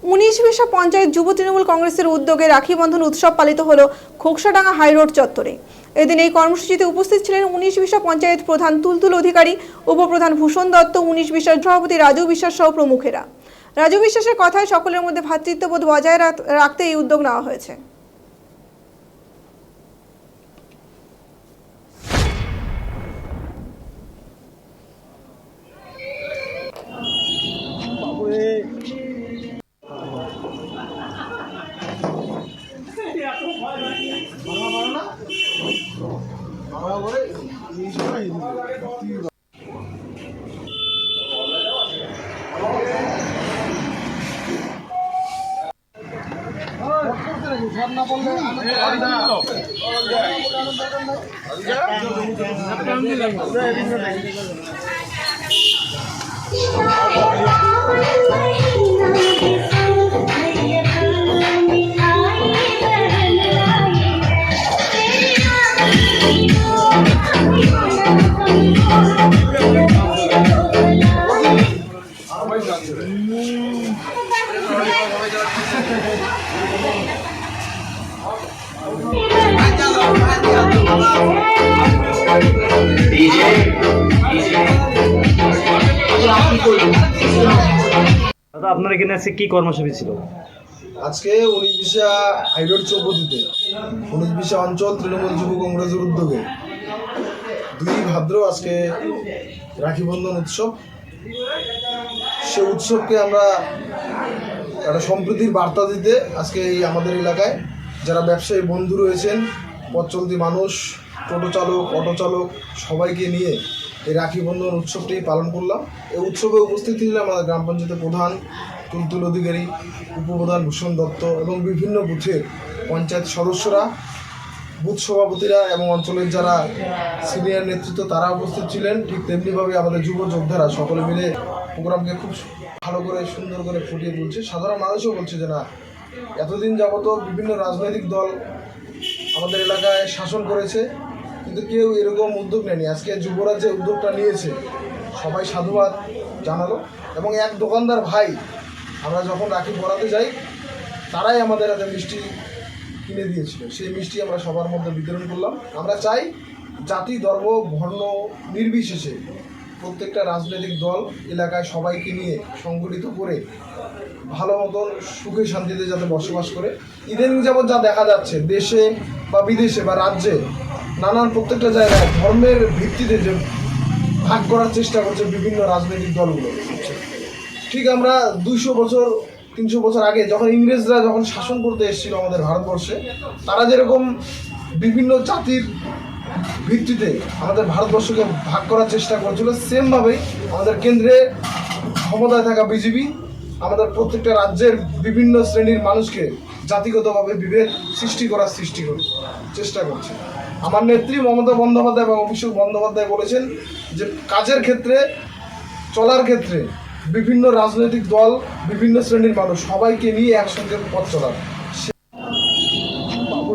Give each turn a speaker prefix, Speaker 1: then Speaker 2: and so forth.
Speaker 1: 19 পঞ্চায়েত যুব তৃণমূল কংগ্রেসের উদ্যোগে রাখি বন্ধন উৎসব পালিত হলো খোকসাডাঙ্গা হাইরোড চত্বরে। এদিন এই কর্মসূচিতে উপস্থিত ছিলেন 19 পঞ্চায়েত প্রধান তুলতুল অধিকারী, উপপ্রধান ভূষণ দত্ত, 19 সভাপতি রাজু বিশ্বাস সহ প্রমুখেরা। রাজু বিশ্বাসের কথায় সকলের মধ্যে ভ্রাতৃত্ববোধ বজায় রাখতে এই উদ্যোগ নেওয়া হয়েছে।
Speaker 2: আপনার এখানে আজকে কি কর্মসূচি ছিল?
Speaker 3: আজকে 19 হাইরোড চৌপতিতে 19 অঞ্চল তৃণমূল যুব কংগ্রেসের উদ্যোগে 2 ভাদ্র আজকে রাখি বন্ধন উৎসব। সে উৎসবকে আমরা একটা সম্প্রীতির বার্তা দিতে আজকে এই আমাদের এলাকায় যারা ব্যবসায়ী বন্ধু রয়েছেন, পথ চলতি মানুষ, টোটো চালক, অটো চালক সবাইকে নিয়ে এই রাখি বন্ধন উৎসবটি পালন করলাম। এই উৎসবে উপস্থিত ছিলেন আমাদের গ্রাম পঞ্চায়েতের প্রধান তুলতুল অধিকারী, উপপ্রধান ভূষণ দত্ত এবং বিভিন্ন বুথের পঞ্চায়েত সদস্যরা, বুথ সভাপতিরা এবং অঞ্চলের যারা সিনিয়র নেতৃত্ব তারা উপস্থিত ছিলেন। ঠিক তেমনিভাবে আমাদের যুব যোদ্ধারা সকলে মিলে প্রোগ্রামকে খুব ভালো করে সুন্দর করে ফুটিয়ে তুলছে। সাধারণ মানুষও বলছে যে না, এতদিন যাবত বিভিন্ন রাজনৈতিক দল আমাদের এলাকায় শাসন করেছে, কিন্তু কেউ এরকম উদ্যোগ নেয়নি। আজকে যুবরা যে উদ্যোগটা নিয়েছে সবাই সাধুবাদ জানালো। এবং এক দোকানদার ভাই, আমরা যখন রাখি পরাতে যাই তারাই আমাদের হাতে মিষ্টি কিনে দিয়েছিল, সেই মিষ্টি আমরা সবার মধ্যে বিতরণ করলাম। আমরা চাই জাতি, ধর্ম, বর্ণ নির্বিশেষে প্রত্যেকটা রাজনৈতিক দল এলাকায় সবাইকে নিয়ে সংগঠিত করে ভালো মতন সুখে শান্তিতে যাতে বসবাস করে। ইদানিং যাবৎ যা দেখা যাচ্ছে দেশে বা বিদেশে বা রাজ্যে নানান প্রত্যেকটা জায়গায় ধর্মের ভিত্তিতে যে ভাগ করার চেষ্টা করছে বিভিন্ন রাজনৈতিক দলগুলো। ঠিক আমরা 200 বছর 300 বছর আগে যখন ইংরেজরা যখন শাসন করতে এসেছিল আমাদের ভারতবর্ষে, তারা যেরকম বিভিন্ন জাতির ভিত্তিতে আমাদের ভারতবর্ষকে ভাগ করার চেষ্টা করেছিল, সেমভাবেই আমাদের কেন্দ্রে ক্ষমতায় থাকা বিজেপি আমাদের প্রত্যেকটা রাজ্যের বিভিন্ন শ্রেণীর মানুষকে জাতিগতভাবে বিভেদ সৃষ্টি করার চেষ্টা করছে। আমার নেত্রী মমতা বন্দ্যোপাধ্যায় এবং অভিষেক বন্দ্যোপাধ্যায় বলেছেন যে কাজের ক্ষেত্রে, চলার ক্ষেত্রে বিভিন্ন রাজনৈতিক দল, বিভিন্ন শ্রেণীর মানুষ সবাইকে নিয়ে একসঙ্গে পথ চলার।